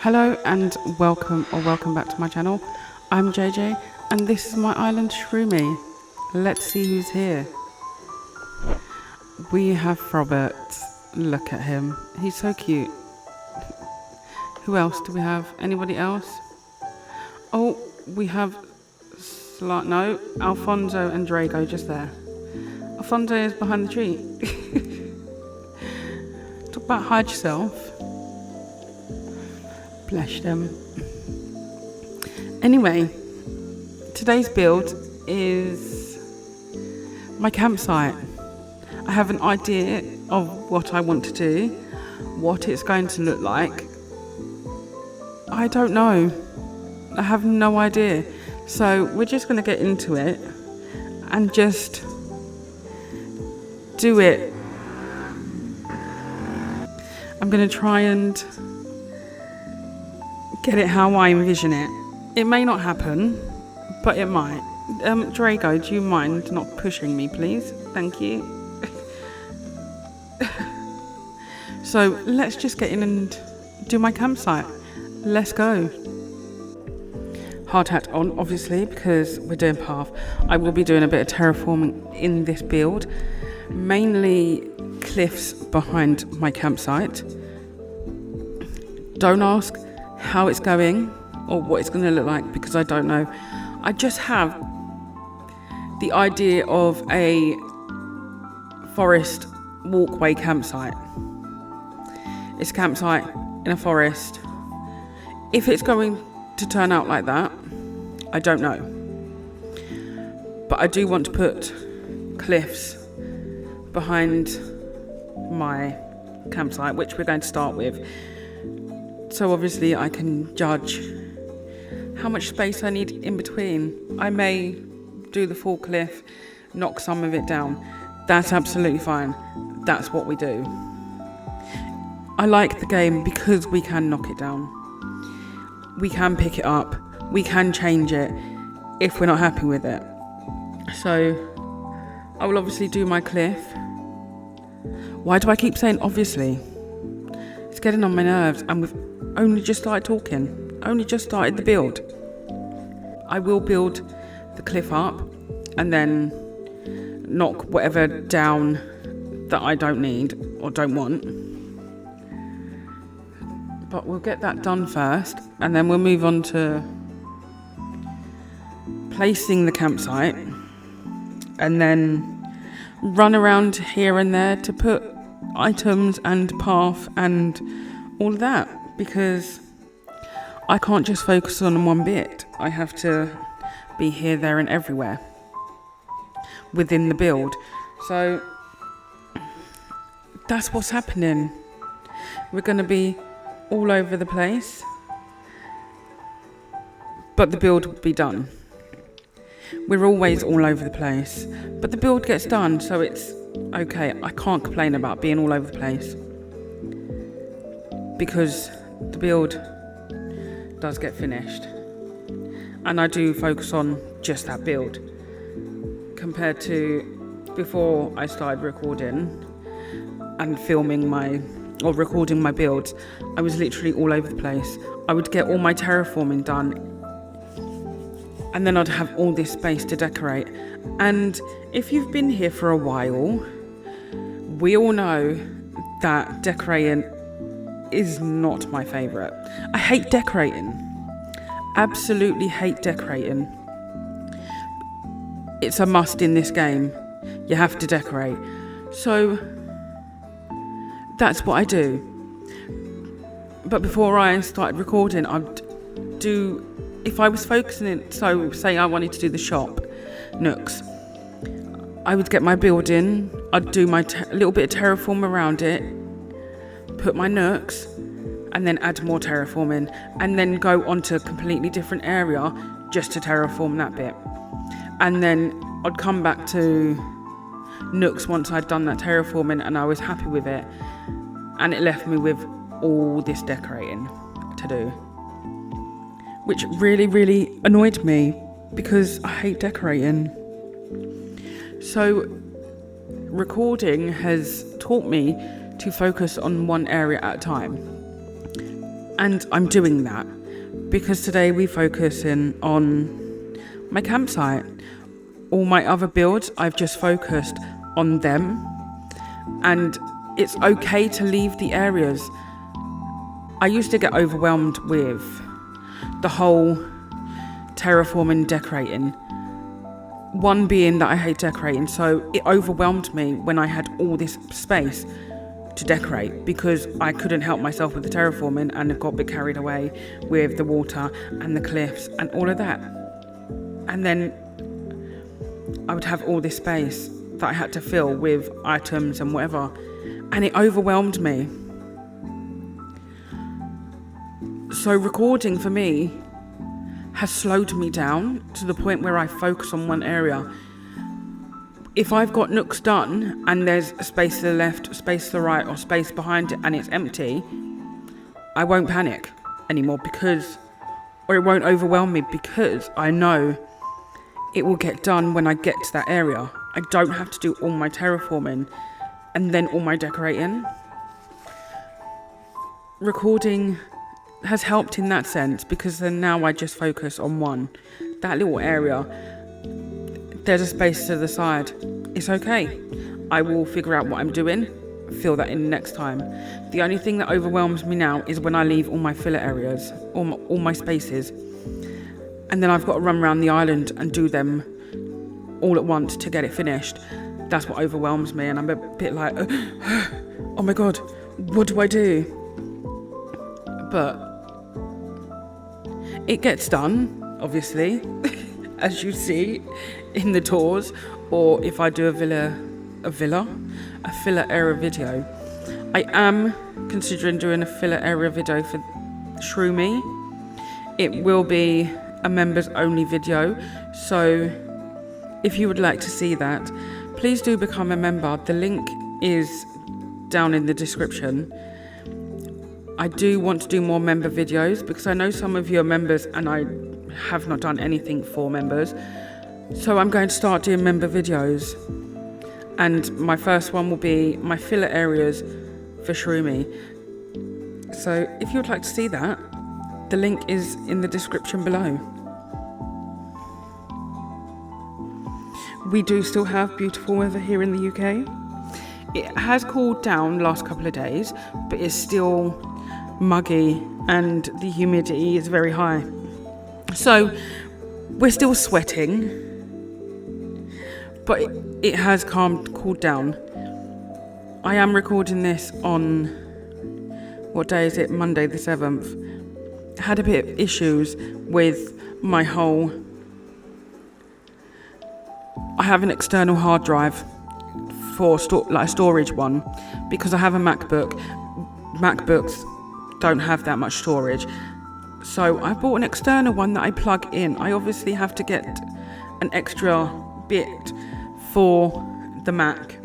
Hello and welcome back to my channel. I'm JJ and this is my island Shroomy. Let's see who's here. We have Robert. Look at him. He's so cute. Who else do we have? Anybody else? Oh, we have Alfonso and Drago just there. Alfonso is behind the tree. Talk about hide yourself. Bless them. Anyway, today's build is my campsite. I have an idea of what I want to do, what it's going to look like. I don't know. I have no idea. So we're just going to get into it and just do it. I'm going to try and get it how I envision it. It may not happen, but it might. Drago, do you mind not pushing me, please? Thank you. So let's just get in and do my campsite. Let's go. Hard hat on, obviously, because we're doing path. I will be doing a bit of terraforming in this build, mainly cliffs behind my campsite. Don't ask how it's going or what it's going to look like because I don't know. I just have the idea of a forest walkway campsite. It's a campsite in a forest. If it's going to turn out like that, I don't know. But I do want to put cliffs behind my campsite, which we're going to start with. So obviously I can judge how much space I need in between. I may do the full cliff, knock some of it down. That's absolutely fine. That's what we do. I like the game because we can knock it down. We can pick it up. We can change it if we're not happy with it. So I will obviously do my cliff. Why do I keep saying obviously? It's getting on my nerves and we've only just started talking. Only just started the build. I will build the cliff up and then knock whatever down that I don't need or don't want. But we'll get that done first and then we'll move on to placing the campsite and then run around here and there to put items and path and all of that, because I can't just focus on one bit. I have to be here, there and everywhere within the build. So that's what's happening. We're going to be all over the place, but the build will be done. We're always all over the place, but the build gets done, so it's okay. I can't complain about being all over the place because the build does get finished and I do focus on just that build compared to before I started recording and recording my builds. I was literally all over the place. I would get all my terraforming done and then I'd have all this space to decorate. And if you've been here for a while, we all know that decorating is not my favourite. I hate decorating. Absolutely hate decorating. It's a must in this game. You have to decorate. So that's what I do. But before I started recording, I'd do, if I was focusing it, so say I wanted to do the shop, nooks, I would get my building, I'd do my little bit of terraform around it, put my nooks, and then add more terraforming, and then go onto a completely different area just to terraform that bit. And then I'd come back to nooks once I'd done that terraforming and I was happy with it, and it left me with all this decorating to do, which really, really annoyed me because I hate decorating. So recording has taught me to focus on one area at a time. And I'm doing that because today we focus in on my campsite. All my other builds, I've just focused on them. And it's okay to leave the areas. I used to get overwhelmed with the whole terraforming, decorating. One being that I hate decorating, so it overwhelmed me when I had all this space to decorate because I couldn't help myself with the terraforming and it got a bit carried away with the water and the cliffs and all of that. And then I would have all this space that I had to fill with items and whatever, and it overwhelmed me. So recording for me has slowed me down to the point where I focus on one area. If I've got nooks done and there's a space to the left, space to the right, or space behind it and it's empty, I won't panic anymore or it won't overwhelm me because I know it will get done when I get to that area. I don't have to do all my terraforming and then all my decorating. Recording has helped in that sense because then now I just focus on that little area. There's a space to the side. It's okay. I will figure out what I'm doing, fill that in next time. The only thing that overwhelms me now is when I leave all my filler areas, all my spaces, and then I've got to run around the island and do them all at once to get it finished. That's what overwhelms me, and I'm a bit like, oh my god, what do I do? But it gets done, obviously, as you see in the tours, or if I do a filler area video. I am considering doing a filler area video for Shroomy. It will be a members only video, so if you would like to see that, please do become a member. The link is down in the description. I do want to do more member videos because I know some of you are members and I have not done anything for members. So I'm going to start doing member videos. And my first one will be my filler areas for Shroomy. So if you would like to see that, the link is in the description below. We do still have beautiful weather here in the UK. It has cooled down last couple of days, but it's still muggy and the humidity is very high. So we're still sweating, but it has cooled down. I am recording this on, what day is it? Monday the 7th. I had a bit of issues with my I have an external hard drive for a storage one because I have a MacBook. MacBooks don't have that much storage. So I bought an external one that I plug in. I obviously have to get an extra bit for the Mac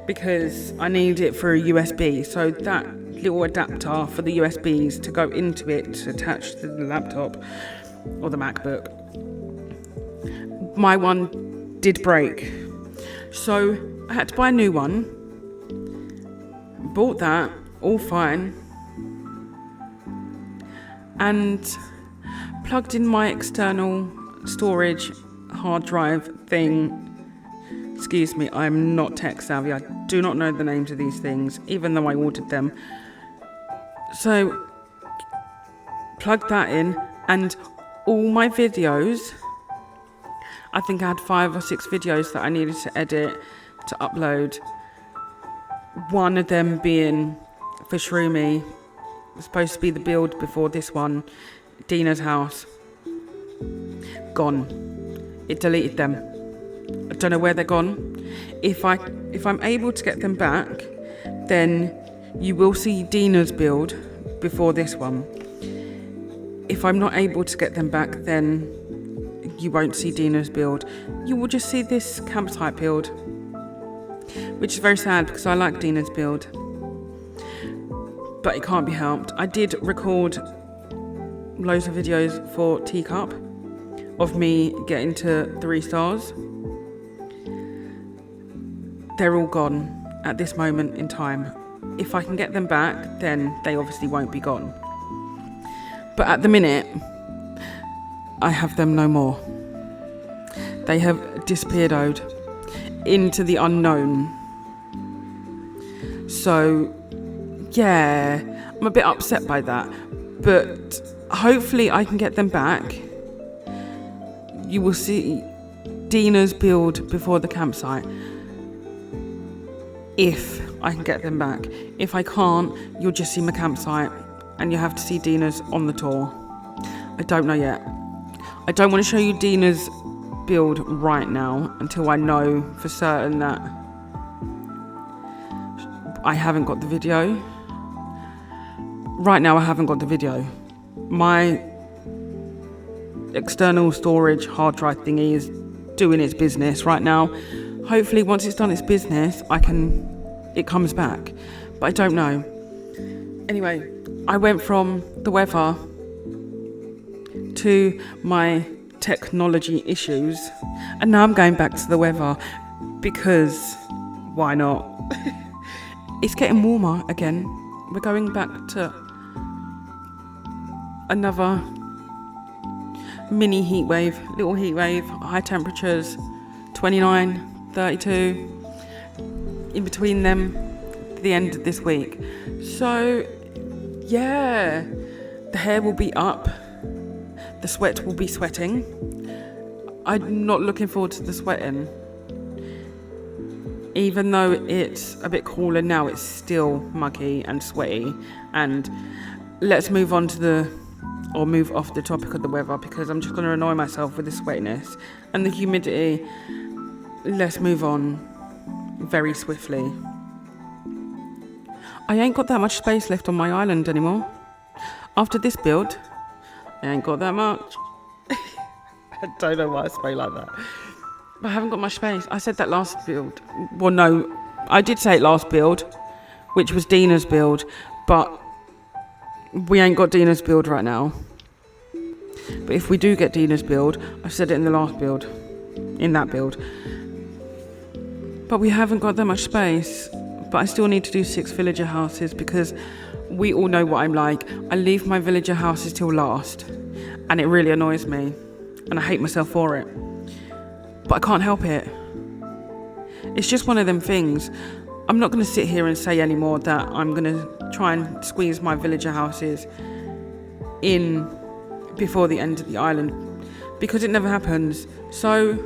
because I need it for a USB. So that little adapter for the USBs to go into it to attach to the laptop or the MacBook, my one did break. So I had to buy a new one. Bought that, all fine. And plugged in my external storage hard drive thing. Excuse me, I'm not tech savvy. I do not know the names of these things, even though I ordered them. So, plugged that in, and all my videos, I think I had 5 or 6 videos that I needed to edit, to upload. One of them being for Shroomy. Supposed to be the build before this one, Dina's house. Gone. It deleted them. I don't know where they're gone. If I'm able to get them back, then you will see Dina's build before this one. If I'm not able to get them back, then you won't see Dina's build. You will just see this campsite build, which is very sad because I like Dina's build. But it can't be helped. I did record loads of videos for Teacup of me getting to 3 stars. They're all gone at this moment in time. If I can get them back, then they obviously won't be gone. But at the minute, I have them no more. They have disappeared into the unknown. So, yeah, I'm a bit upset by that. But hopefully I can get them back. You will see Dina's build before the campsite. If I can get them back. If I can't, you'll just see my campsite and you have to see Dina's on the tour. I don't know yet. I don't want to show you Dina's build right now until I know for certain that I haven't got the video. Right now I haven't got the video. My external storage hard drive thingy is doing its business right now. Hopefully once it's done its business, it comes back. But I don't know. Anyway, I went from the weather to my technology issues, and now I'm going back to the weather because why not? It's getting warmer again. We're going back to another mini heat wave, little heat wave, high temperatures, 29, 32, in between them, the end of this week. So, yeah, the hair will be up, the sweat will be sweating. I'm not looking forward to the sweating. Even though it's a bit cooler now, it's still muggy and sweaty. And let's move off the topic of the weather, because I'm just going to annoy myself with the sweatiness and the humidity. Let's move on very swiftly. I ain't got that much space left on my island anymore. After this build, I ain't got that much. I don't know why I spoke like that. But I haven't got much space. I said that last build. Well, no, I did say it last build, which was Dina's build, but we ain't got Dina's build right now. But if we do get Dina's build, I said it in the last build, in that build. But we haven't got that much space. But I still need to do 6 villager houses, because we all know what I'm like. I leave my villager houses till last, and it really annoys me, and I hate myself for it. But I can't help it. It's just one of them things. I'm not going to sit here and say anymore that I'm going to try and squeeze my villager houses in before the end of the island, because it never happens. So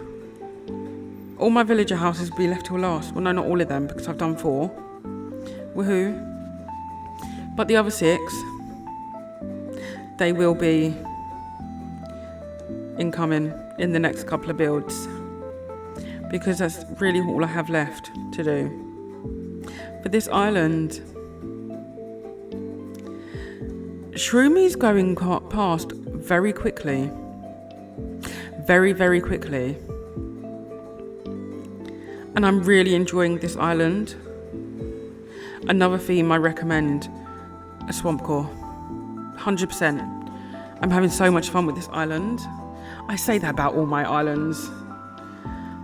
all my villager houses will be left till last. Well, no, not all of them, because I've done 4. Woohoo. But the other 6, they will be incoming in the next couple of builds, because that's really all I have left to do. For this island, Shroomy's going past very quickly. Very, very quickly. And I'm really enjoying this island. Another theme I recommend, a Swampcore. 100%. I'm having so much fun with this island. I say that about all my islands.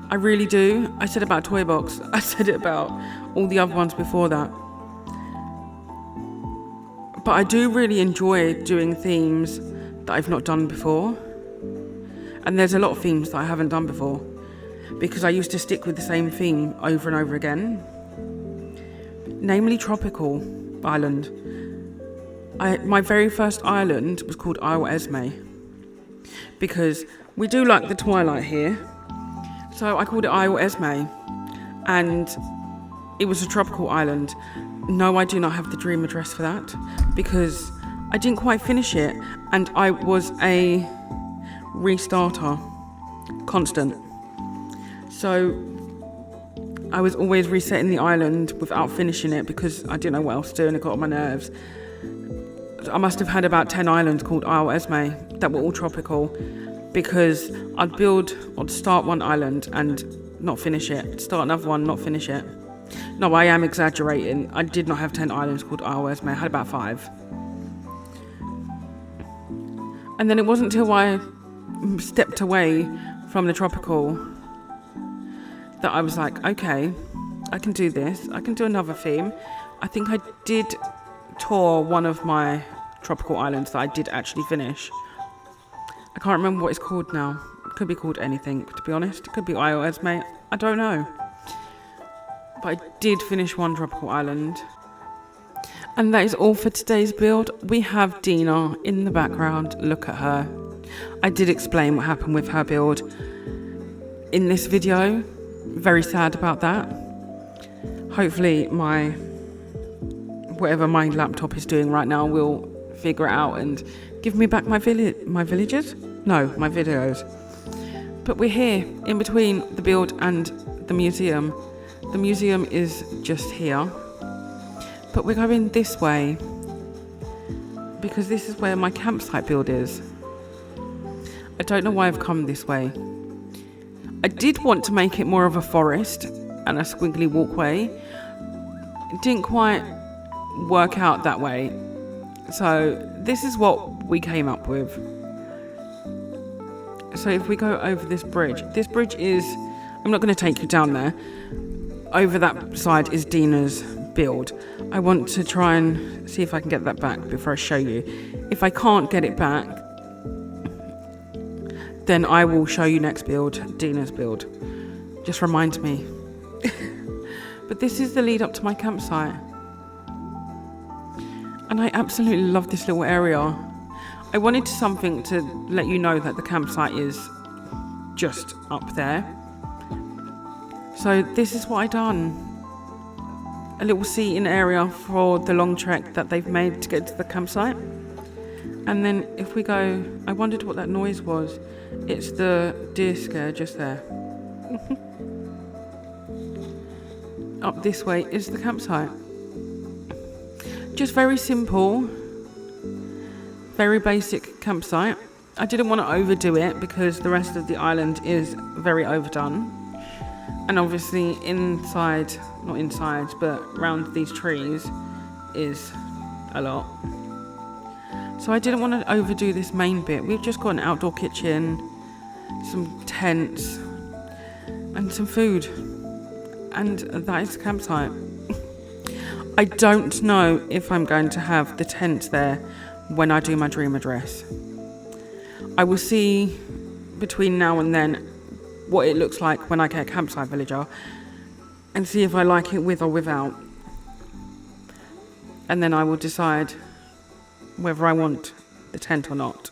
I really do. I said it about Toy Box. I said it about all the other ones before that. But I do really enjoy doing themes that I've not done before. And there's a lot of themes that I haven't done before, because I used to stick with the same theme over and over again. Namely Tropical Island. My very first island was called Isle Esme, because we do like the twilight here. So I called it Isle Esme, and it was a tropical island. No, I do not have the dream address for that, because I didn't quite finish it, and I was a restarter, constant. So I was always resetting the island without finishing it, because I didn't know what else to do and it got on my nerves. I must have had about 10 islands called Isle Esme that were all tropical, because I'd start one island and not finish it, start another one, not finish it. No, I am exaggerating. I did not have 10 islands called Isle Esme. I had about 5. And then it wasn't until I stepped away from the tropical that I was like, okay, I can do this. I can do another theme. I think I did tour one of my tropical island that I did actually finish. I can't remember what it's called now. It could be called anything, to be honest. It could be iOS, mate. I don't know. But I did finish one tropical island. And that is all for today's build. We have Dina in the background. Look at her. I did explain what happened with her build in this video. Very sad about that. Hopefully whatever my laptop is doing right now will figure it out and give me back my villages? No, my videos. But we're here in between the build and the museum. The museum is just here. But we're going this way because this is where my campsite build is. I don't know why I've come this way. I did want to make it more of a forest and a squiggly walkway. It didn't quite work out that way. So this is what we came up with. So if we go over this bridge is, I'm not going to take you down there. Over that side is Dina's build. I want to try and see if I can get that back before I show you. If I can't get it back, then I will show you next build, Dina's build. Just remind me. But this is the lead up to my campsite. And I absolutely love this little area. I wanted something to let you know that the campsite is just up there. So this is what I done. A little seating area for the long trek that they've made to get to the campsite. And then if we go, I wondered what that noise was. It's the deer scare just there. Up this way is the campsite. Just very simple, very basic campsite. I didn't want to overdo it because the rest of the island is very overdone. And obviously not inside, but around these trees is a lot. So I didn't want to overdo this main bit. We've just got an outdoor kitchen, some tents, and some food. And that is the campsite. I don't know if I'm going to have the tent there when I do my dream address. I will see between now and then what it looks like when I get a campsite villager and see if I like it with or without. And then I will decide whether I want the tent or not.